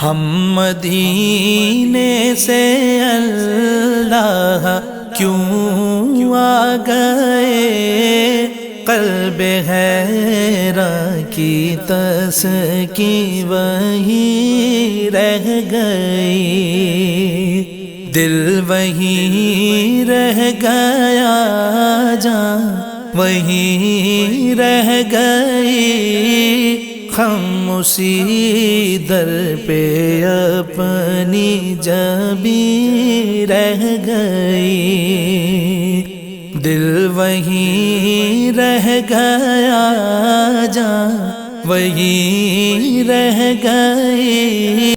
ہم مدینے سے اللہ کیوں آ گئے، قلب حیران کی تسکین وہی رہ گئی، دل وہی رہ گیا، جان وہی رہ گئی، ہم اسی در پہ اپنی جبیں رہ گئی، دل وہی رہ گیا، جان وہی رہ گئی۔